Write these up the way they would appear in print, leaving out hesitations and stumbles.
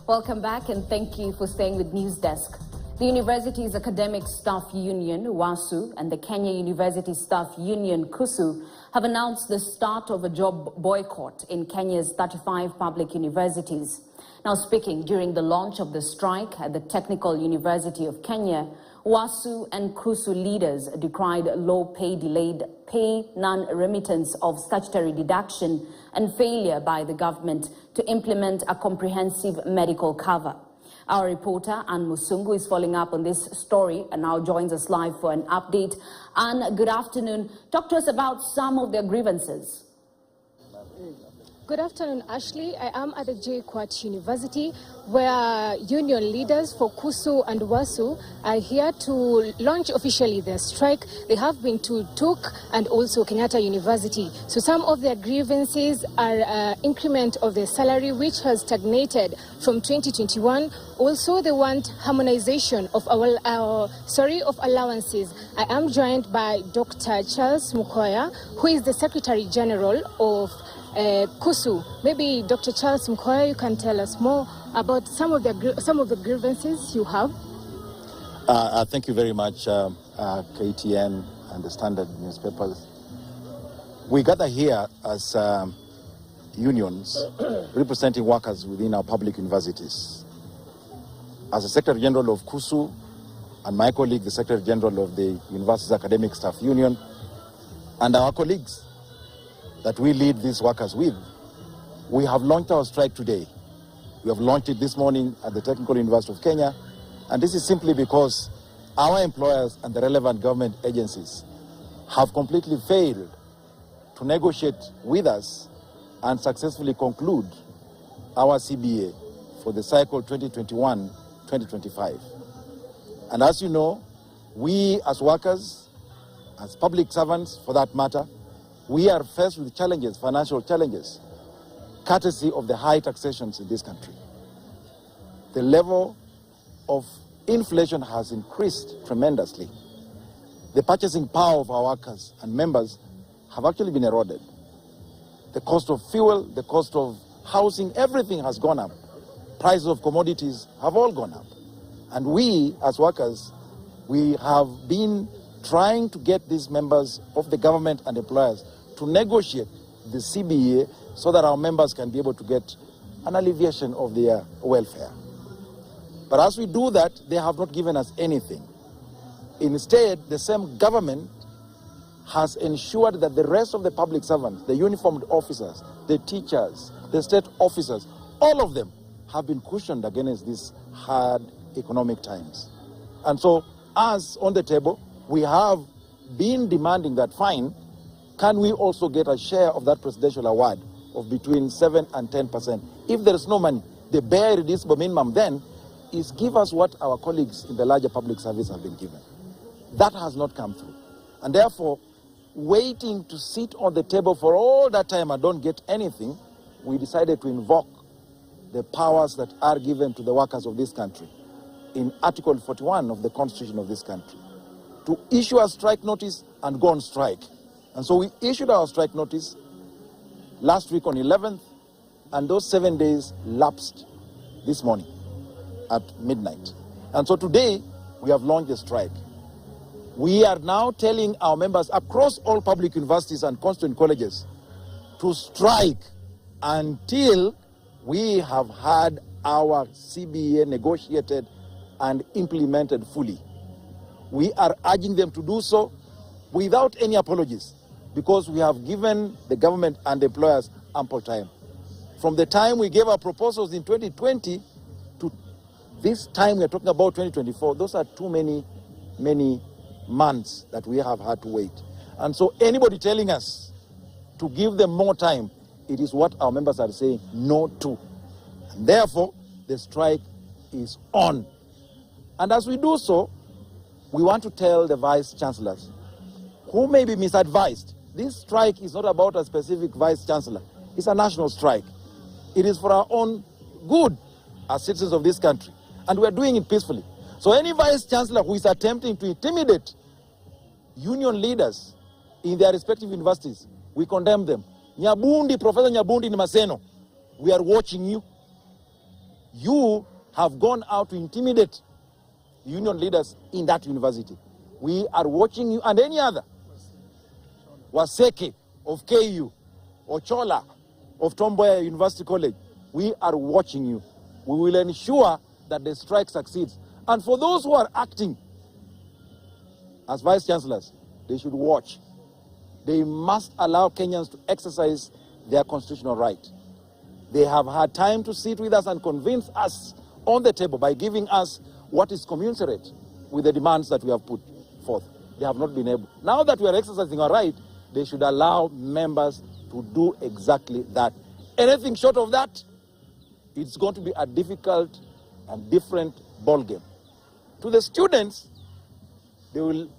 Welcome back and thank you for staying with News Desk. The University's Academic Staff Union, UASU, and the Kenya University Staff Union, KUSU, have announced the start of a job boycott in Kenya's 35 public universities. Now, speaking during the launch of the strike at the Technical University of Kenya, UASU and KUSU leaders decried low pay, delayed pay, non-remittance of statutory deduction, and failure by the government to implement a comprehensive medical cover. Our reporter, Ann Musungu, is following up on this story and now joins us live for an update. Ann, good afternoon. Talk to us about some of their grievances. Good afternoon, Ashley. I am at the JKUAT University, where union leaders for KUSU and UASU are here to launch officially their strike. They have been to TUK and also Kenyatta University. So some of their grievances are increment of their salary, which has stagnated from 2021. Also, they want harmonization of of allowances. I am joined by Dr. Charles Mukoya, who is the Secretary General of KUSU. Maybe Dr. Charles Mukoya, you can tell us more about some of the grievances you have. Thank you very much, KTN and the Standard newspapers. We gather here as unions representing workers within our public universities. As the Secretary General of KUSU and my colleague, the Secretary General of the University's Academic Staff Union, and our colleagues that we lead these workers with, we have launched our strike today. We have launched it this morning at the Technical University of Kenya, and this is simply because our employers and the relevant government agencies have completely failed to negotiate with us and successfully conclude our CBA for the cycle 2021-2025. And as you know, we as workers, as public servants for that matter, we are faced with challenges, financial challenges, courtesy of the high taxations in this country. The level of inflation has increased tremendously. The purchasing power of our workers and members have actually been eroded. The cost of fuel, the cost of housing, everything has gone up. Prices of commodities have all gone up. And we, as workers, we have been trying to get these members of the government and employers to negotiate the CBA so that our members can be able to get an alleviation of their welfare. But as we do that, they have not given us anything. Instead, the same government has ensured that the rest of the public servants, the uniformed officers, the teachers, the state officers, all of them have been cushioned against these hard economic times. And so, as on the table, we have been demanding that fine, can we also get a share of that presidential award of between 7 and 10%? If there is no money, the bare reducible minimum then is give us what our colleagues in the larger public service have been given. That has not come through. And therefore, waiting to sit on the table for all that time and don't get anything, we decided to invoke the powers that are given to the workers of this country in Article 41 of the Constitution of this country, to issue a strike notice and go on strike. And so we issued our strike notice last week on 11th, and those 7 days lapsed this morning at midnight. And so today, we have launched the strike. We are now telling our members across all public universities and constituent colleges to strike until we have had our CBA negotiated and implemented fully. We are urging them to do so without any apologies, because we have given the government and the employers ample time. From the time we gave our proposals in 2020 to this time we are talking about 2024, those are too many months that we have had to wait. And so anybody telling us to give them more time, it is what our members are saying no to. And therefore, the strike is on. And as we do so, we want to tell the vice chancellors who may be misadvised. This strike is not about a specific vice chancellor. It's a national strike. It is for our own good as citizens of this country. And we're doing it peacefully. So any vice chancellor who is attempting to intimidate union leaders in their respective universities, we condemn them. Nyabundi, Professor Nyabundi ni Maseno, we are watching you. You have gone out to intimidate union leaders in that university. We are watching you, and any other. Waseke of KU, Ochola of Tomboya University College. We are watching you. We will ensure that the strike succeeds. And for those who are acting as vice chancellors, they should watch. They must allow Kenyans to exercise their constitutional right. They have had time to sit with us and convince us on the table by giving us what is commensurate with the demands that we have put forth. They have not been able. Now that we are exercising our right, they should allow members to do exactly that. Anything short of that, it's going to be a difficult and different ballgame. To the students, they will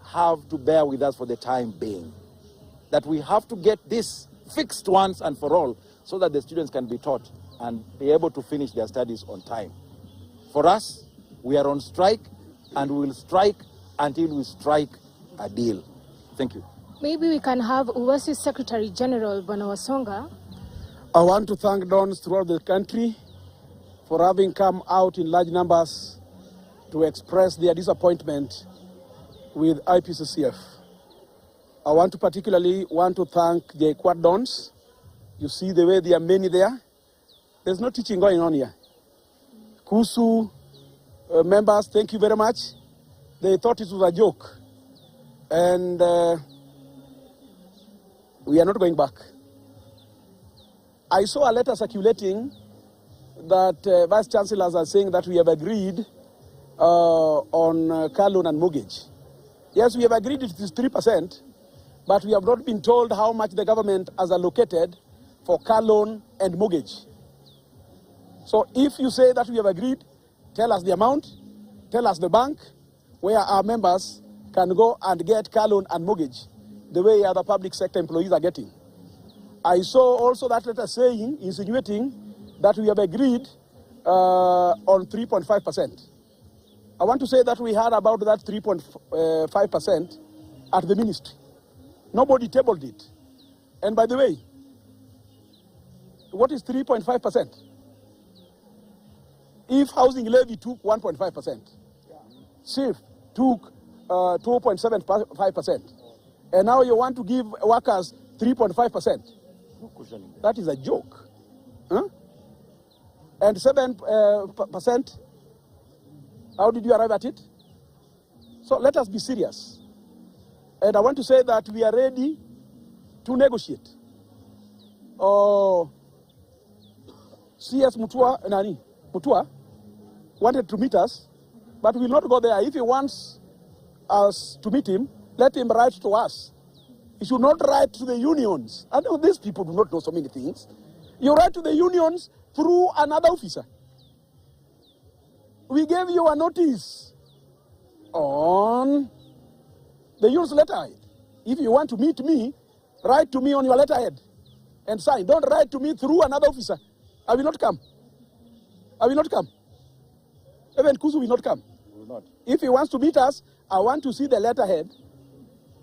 have to bear with us for the time being. That we have to get this fixed once and for all so that the students can be taught and be able to finish their studies on time. For us, we are on strike, and we will strike until we strike a deal. Thank you. Maybe we can have UASU Secretary General Bonawasonga. I want to thank dons throughout the country for having come out in large numbers to express their disappointment with IPCCF. I want to particularly thank the Quad dons. You see the way there are many there. There's no teaching going on here. KUSU members, thank you very much. They thought it was a joke. And we are not going back. I saw a letter circulating that vice chancellors are saying that we have agreed on car loan and mortgage. Yes, we have agreed it is 3%, but we have not been told how much the government has allocated for car loan and mortgage. So if you say that we have agreed, tell us the amount, tell us the bank where our members can go and get car loan and mortgage the way other public sector employees are getting. I saw also that letter saying, insinuating that we have agreed on 3.5%. I want to say that we heard about that 3.5% at the ministry. Nobody tabled it. And by the way, what is 3.5%? If housing levy took 1.5%, SIF took 2.75%, and now you want to give workers 3.5%. That is a joke. Huh? And 7%, how did you arrive at it? So let us be serious. And I want to say that we are ready to negotiate. CS Mutua wanted to meet us, but we will not go there. If he wants us to meet him, let him write to us. He should not write to the unions. I know these people do not know so many things. You write to the unions through another officer. We gave you a notice on the union's letterhead. If you want to meet me, write to me on your letterhead and sign. Don't write to me through another officer. I will not come. I will not come. Even KUSU will not come. Will not. If he wants to meet us, I want to see the letterhead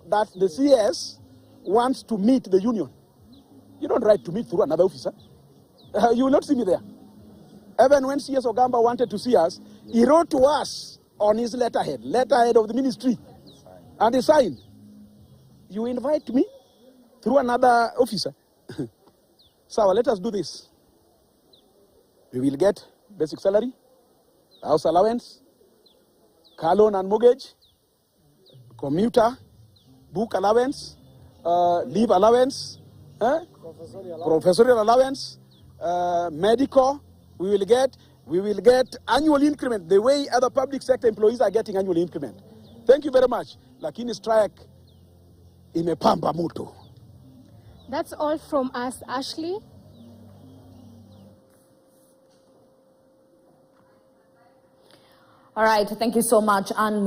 that the CS wants to meet the union. You don't write to me through another officer. You will not see me there. Even when CS Ogamba wanted to see us, he wrote to us on his letterhead of the ministry, and he signed. You invite me through another officer. So let us do this. We will get basic salary, house allowance, car loan and mortgage, commuter, book allowance, leave allowance, professorial allowance, medical. We will get annual increment the way other public sector employees are getting annual increment. Thank you very much. Lakini strike imepamba moto. That's all from us, Ashley. All right, thank you so much, Anne.